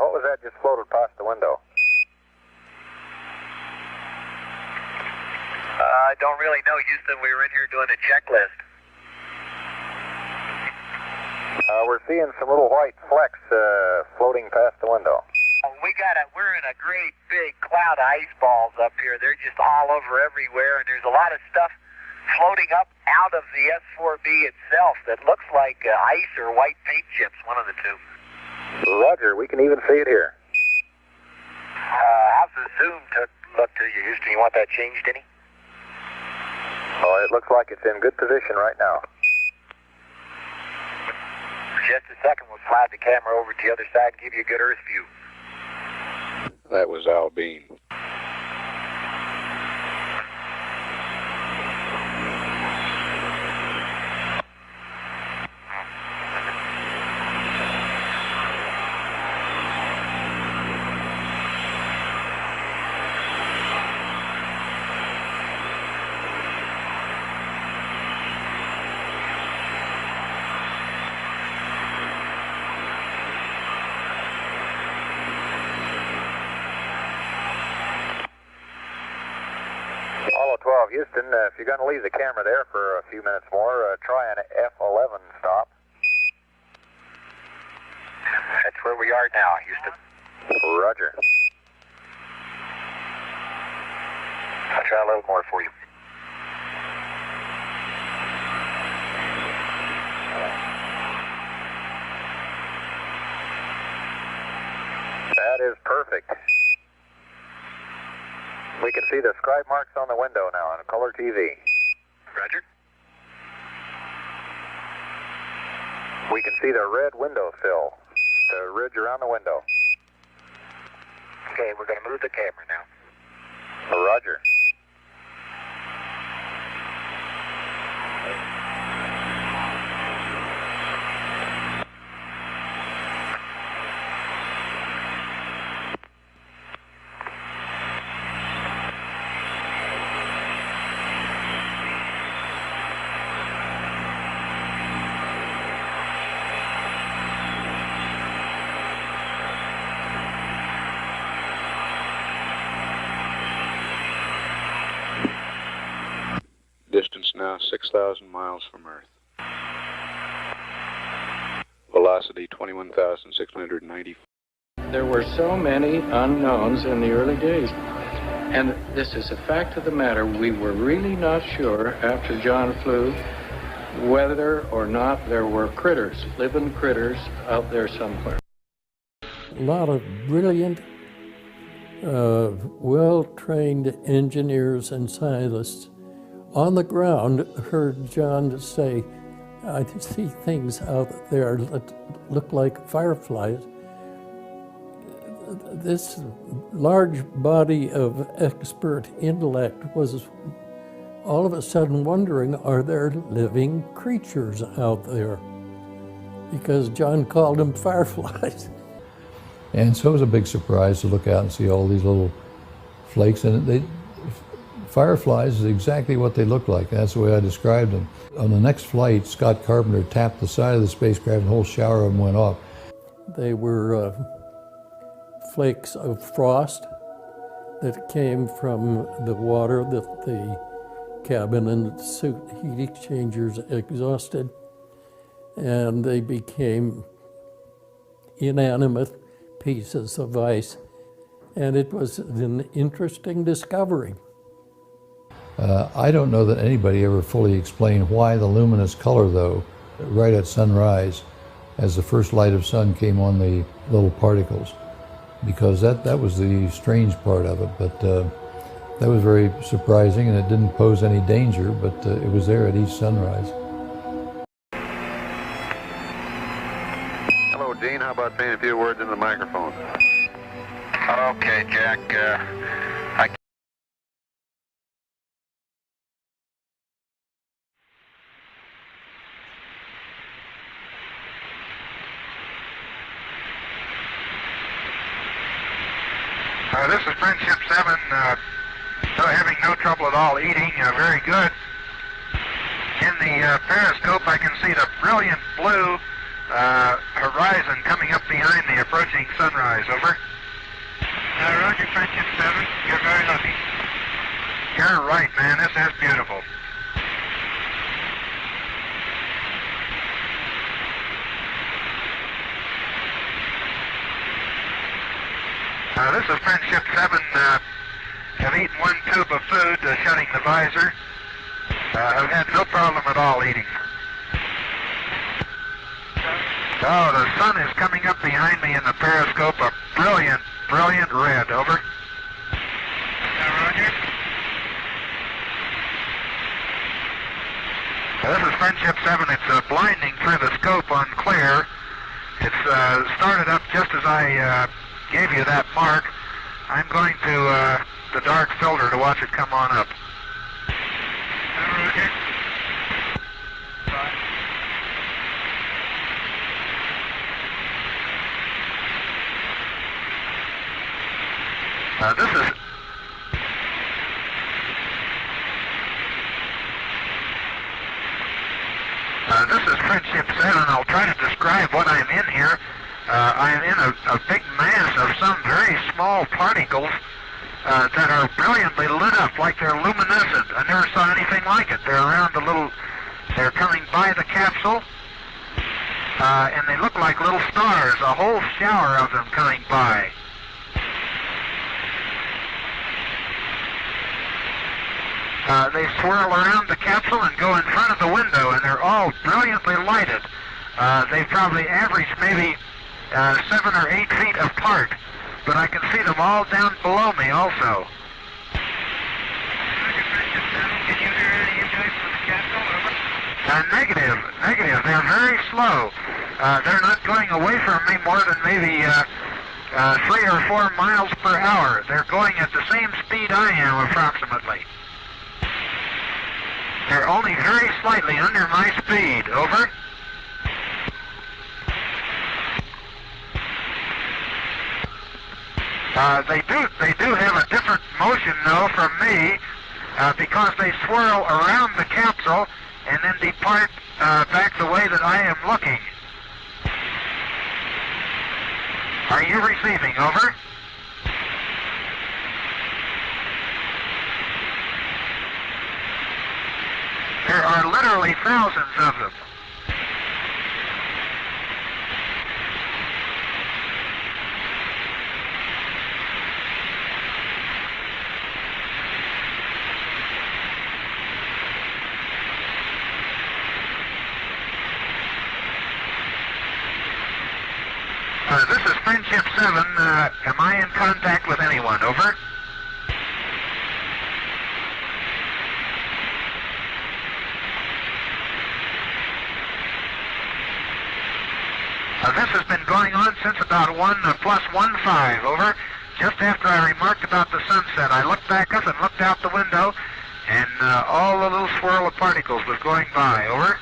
What was that just floated past the window? I don't really know, Houston. We were in here doing a checklist. We're seeing some little white flecks floating past the window. We're in a great big cloud of ice balls up here. They're just all over everywhere, and there's a lot of stuff floating up out of the S4B itself that looks like ice or white paint chips, one of the two. Roger, we can even see it here. How's the zoom look to you, Houston? You want that changed any? Oh, it looks like it's in good position right now. Just a second, we'll slide the camera over to the other side and give you a good Earth view. That was Al Bean. Apollo 12, Houston, if you're going to leave the camera there for a few minutes more, try an F11 stop. That's where we are now, Houston. Roger. I'll try a little more for you. That is perfect. We can see the scribe marks on the window now on color TV. Roger. We can see the red window sill, the ridge around the window. Okay, we're going to move the camera now. Roger. Distance now 6,000 miles from Earth. Velocity 21,690. There were so many unknowns in the early days. And this is a fact of the matter. We were really not sure after John flew whether or not there were critters, living critters out there somewhere. A lot of brilliant, well-trained engineers and scientists on the ground heard John say, I see things out there that look like fireflies. This large body of expert intellect was all of a sudden wondering, are there living creatures out there? Because John called them fireflies. And so it was a big surprise to look out and see all these little flakes, and fireflies is exactly what they look like. That's the way I described them. On the next flight, Scott Carpenter tapped the side of the spacecraft and a whole shower of them went off. They were flakes of frost that came from the water that the cabin and suit heat exchangers exhausted, and they became inanimate pieces of ice, and it was an interesting discovery. I don't know that anybody ever fully explained why the luminous color, though, right at sunrise, as the first light of sun came on the little particles, because that was the strange part of it. But that was very surprising, and it didn't pose any danger, but it was there at each sunrise. Hello, Gene. How about saying a few words into the microphone? Okay, Jack. This is Friendship 7, having no trouble at all eating, very good. In the periscope I can see the brilliant blue horizon coming up behind the approaching sunrise, over. Roger, Friendship 7. You're very lucky. You're right, man. This is beautiful. This is Friendship 7. Have eaten one tube of food, shutting the visor. I've had no problem at all eating. Oh, the sun is coming up behind me in the periscope, a brilliant, brilliant red, over. Roger. This is Friendship 7. It's blinding through the scope on clear. It's started up just as I gave you that mark. I'm going to the dark filter to watch it come on up. Roger. This is Friendship 7. I'll try to describe what I'm in here. I'm in a big mass of some very small particles that are brilliantly lit up like they're luminescent. I never saw anything like it. They're around they're coming by the capsule, and they look like little stars, a whole shower of them coming by. They swirl around the capsule and go in front of the window, and they're all brilliantly lighted. They probably average maybe 7 or 8 feet apart, but I can see them all down below me also. Can you hear any impact from the capsule? Negative. They're very slow. They're not going away from me more than maybe 3 or 4 miles per hour. They're going at the same speed I am, approximately. They're only very slightly under my speed. Over. They do have a different motion, though, from me, because they swirl around the capsule and then depart back the way that I am looking. Are you receiving? Over. There are literally thousands of them. This is Friendship 7. Am I in contact with anyone? Over. This has been going on since about 1+15, over. Just after I remarked about the sunset, I looked back up and looked out the window, and all the little swirl of particles was going by, over.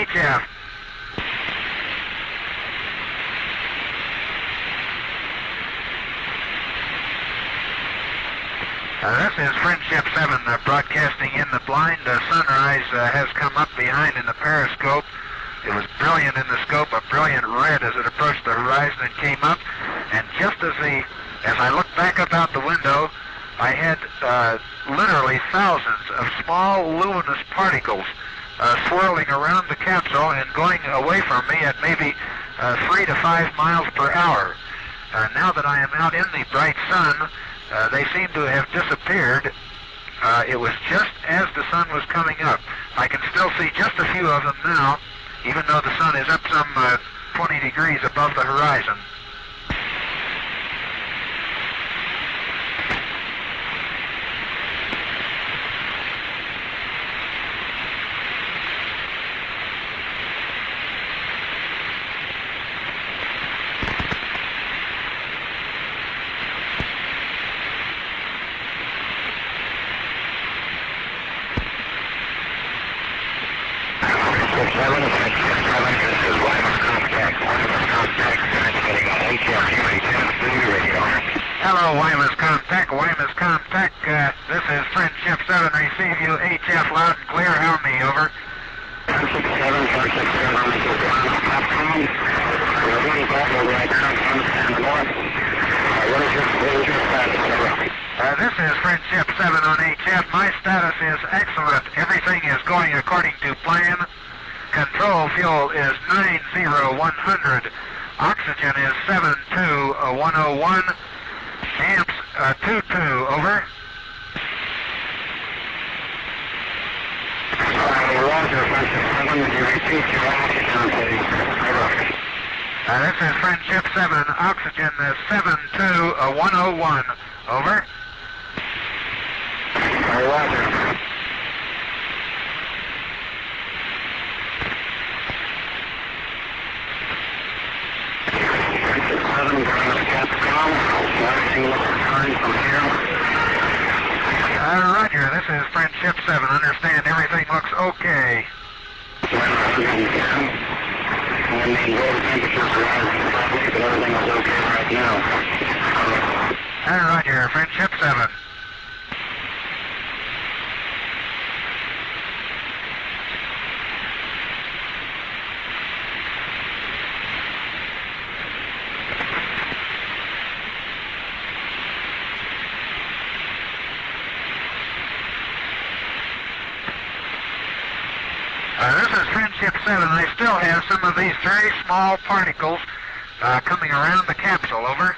HF. This is Friendship 7 broadcasting in the blind. Sunrise has come up behind in the periscope. It was brilliant in the scope, a brilliant red as it approached the horizon and came up. And just as I looked back up out the window, I had literally thousands of small luminous particles swirling around the capsule and going away from me at maybe 3 to 5 miles per hour. Now that I am out in the bright sun, they seem to have disappeared. It was just as the sun was coming up. I can still see just a few of them now, even though the sun is up some 20 degrees above the horizon. Hello, Wireless Contact. Wireless Contact. This is Friendship 7. Receive you HF loud and clear. How me? Over. 467, 467, this is Capcom. We're really glad over right now. Understand the north. What is your status? Over. This is Friendship 7 on HF. My status is excellent. Everything is going according to plan. Control fuel is 90100. Oxygen is 72101. Amps 22, over. Roger, Friendship 7. Would you repeat your oxygen, please? Over. This is Friendship 7. Oxygen is 72101. Over. Roger. Roger, this is Friendship 7. Understand everything looks okay. Roger, Friendship 7. This is Friendship 7. I still have some of these very small particles coming around the capsule. Over.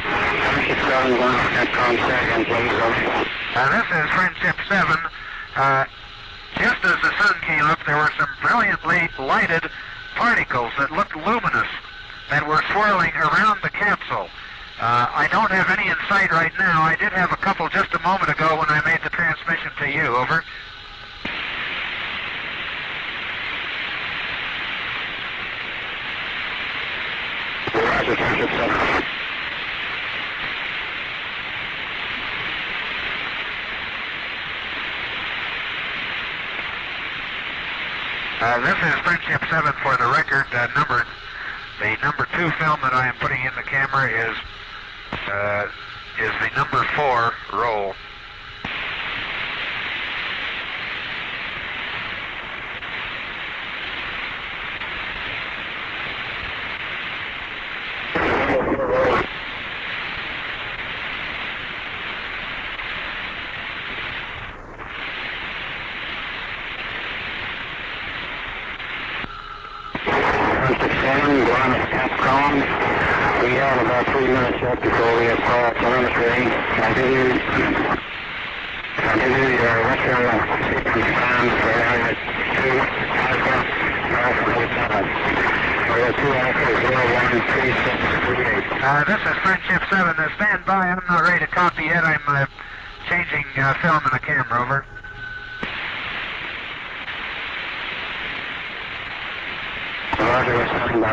Friendship 7, Capcom second, please. This is Friendship 7. Just as the sun came up, there were some brilliantly lighted particles that looked luminous that were swirling around the capsule. I don't have any in sight right now. I did have a couple just a moment ago when I made the transmission to you. Over. Roger, Friendship 7. This is Friendship 7 for the record. The number 2 film that I am putting in the camera is the number 4 roll. We have about 3 minutes yet before we apply telemetry. I'll give you your retro sequence time for area 2 Alpha, Alpha 07. Area 2 Alpha 013638. This is Friendship 7. Stand by. I'm not ready to copy yet. I'm changing film in the camera. Over. Roger, we're standing by.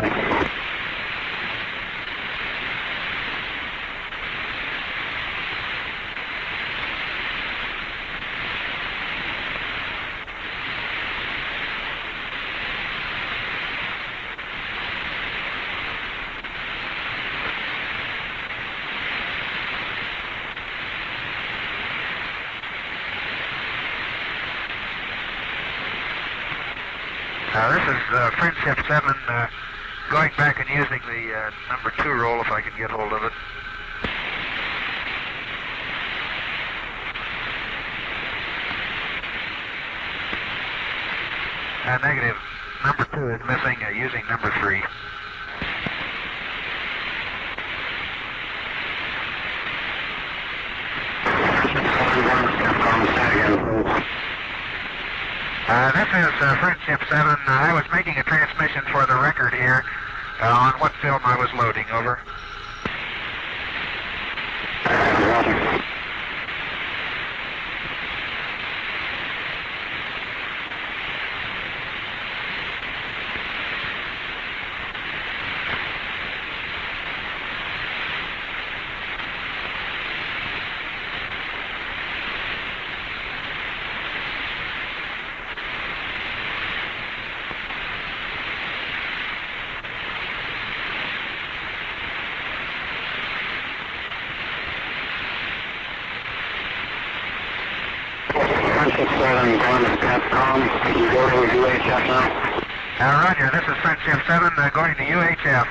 This is Friendship 7 going back and using the number 2 roll if I can get hold of it. Negative. Number 2 is missing, using number 3. This is Friendship 7. I was making a transmission for the record here on what film I was loading. Over. Friendship 7, going to Capcom. You go to UHF now? Roger, this is Friendship 7 going to UHF.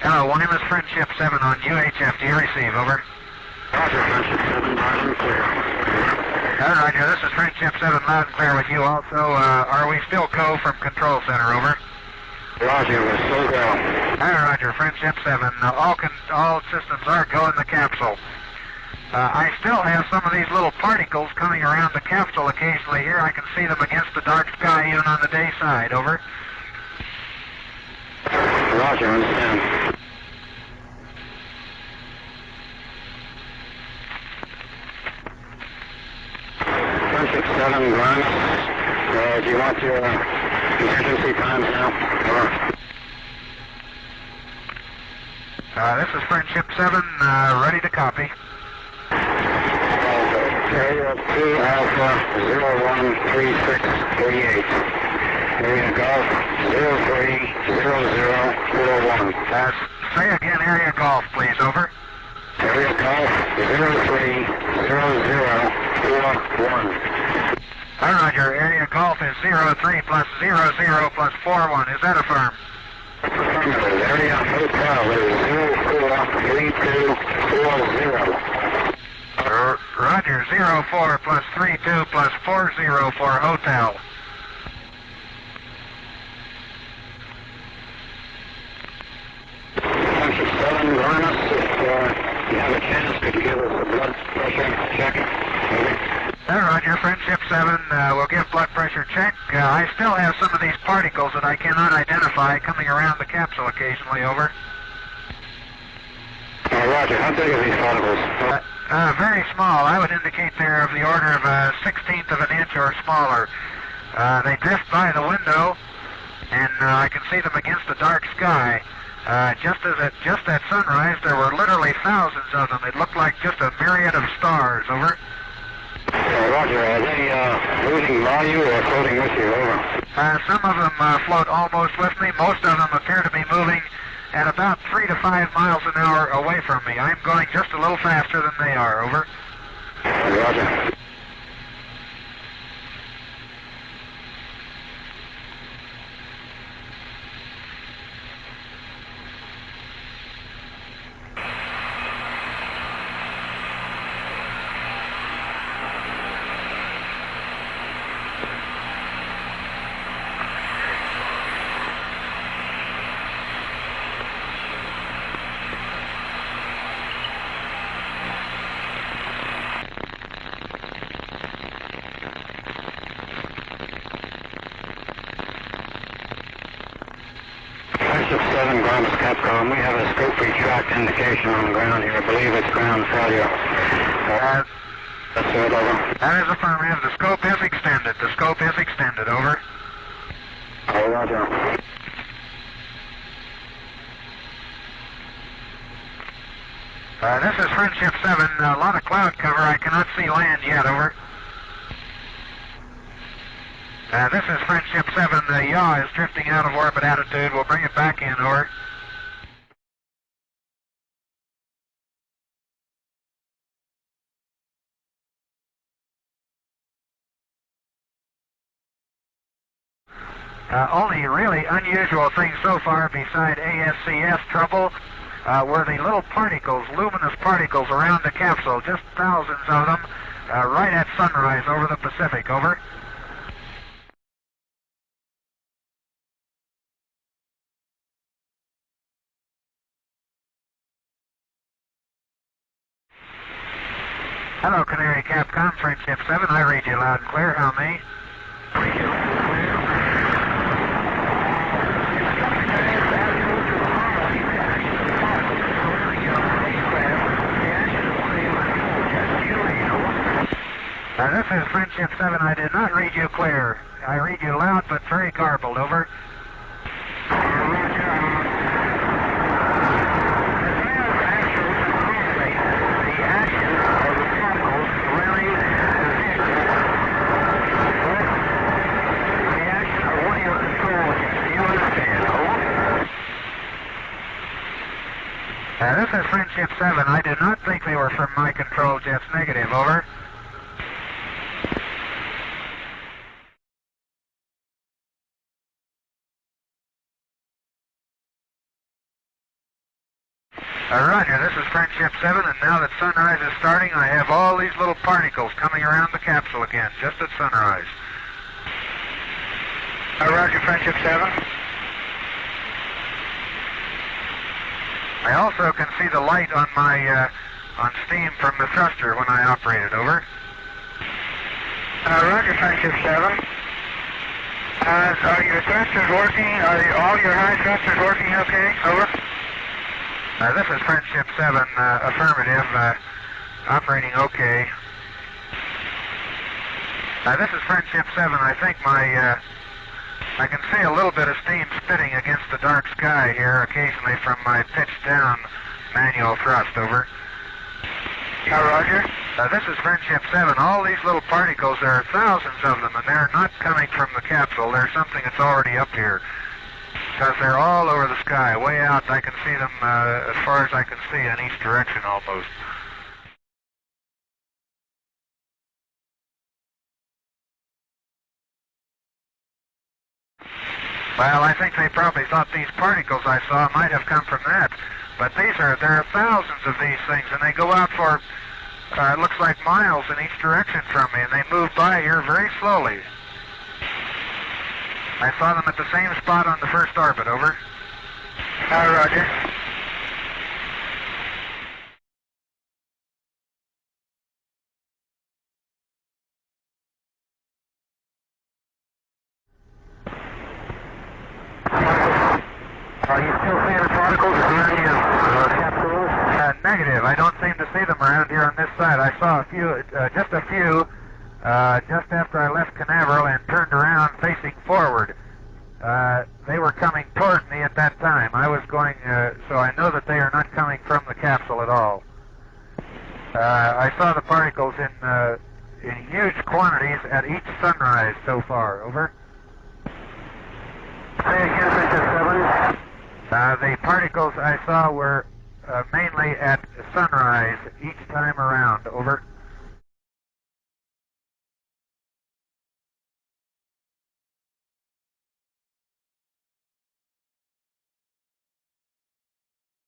Hello, wireless Friendship 7 on UHF. Do you receive? Over. Roger, Friendship 7, loud and clear. Roger, this is Friendship 7, loud and clear with you also. Are we still go from Control Center? Over. Roger, we're still go. Roger, Friendship 7. All systems are go in the capsule. I still have some of these little particles coming around the capsule occasionally here. I can see them against the dark sky even on the day side. Over. Roger, understand. Friendship 7, ground. Do you want your contingency times now? This is Friendship 7, ready to copy. Area 2 Alpha 013638. Area Golf 030041. Say again, area golf, please. Over. Area Golf 030041. Roger, area golf is 03 plus 00 plus 41. Is that affirmed? Affirmative. Area Hotel is 043240. Roger, 04 plus 32 plus 40 for hotel. Friendship 7, Linus, if you have a chance, could you give us a blood pressure check? Roger, Friendship 7, we'll give blood pressure check. I still have some of these particles that I cannot identify coming around the capsule occasionally. Over. Roger, how big are these particles? Very small. I would indicate they're of the order of a 1/16 of an inch or smaller. They drift by the window, and I can see them against the dark sky. Just at sunrise, there were literally thousands of them. It looked like just a myriad of stars. Over. Roger, are they losing value or floating with you? Over. Some of them float almost with me. Most of them appear to be moving at about 3 to 5 miles an hour away from me. I'm going just a little faster than they are. Over. Roger. Friendship 7, ground is Capcom. We have a scope retract indication on the ground here. I believe it's ground failure. That's it, over. That is affirmative. The scope is extended. The scope is extended. Over. This is Friendship 7. A lot of cloud cover. I cannot see land yet. Over. This is Friendship 7. The yaw is drifting out of orbit attitude. We'll bring it back in. Over. Only really unusual thing so far beside ASCS trouble were the little particles, luminous particles around the capsule, just thousands of them, right at sunrise over the Pacific. Over. Hello, Canary Capcom, Friendship 7. I read you loud and clear. How may? This is Friendship 7. I did not read you clear. I read you loud but very garbled. Over. This is Friendship 7. I did not think they were from my control jets. Negative. Over. Roger, this is Friendship 7, and now that sunrise is starting, I have all these little particles coming around the capsule again, just at sunrise. Roger, Friendship 7. I also can see the light on my, on steam from the thruster when I operate it. Over. Roger, Friendship 7. Are your thrusters working? Are all your high thrusters working okay? Over. This is Friendship 7, affirmative, operating okay. This is Friendship 7. I think I can see a little bit of steam spitting against the dark sky here occasionally from my pitched down manual thrust. Over. Roger. This is Friendship 7. All these little particles, there are thousands of them, and they're not coming from the capsule. They're something that's already up here. Because they're all over the sky, way out. I can see them as far as I can see in each direction almost. Well, I think they probably thought these particles I saw might have come from that. But there are thousands of these things, and they go out for, it looks like miles in each direction from me, and they move by here very slowly. I saw them at the same spot on the first orbit. Over. Roger. Are you still seeing the particles around your capsule? Negative. I don't seem to see them around here on this side. I saw a few, just a few, just after I left Canaveral and turned around facing forward. They were coming toward me at that time. I was going, so I know that they are not coming from the capsule at all. I saw the particles in huge quantities at each sunrise so far. Over. Say again, Friendship 7. The particles I saw were mainly at sunrise each time around. Over.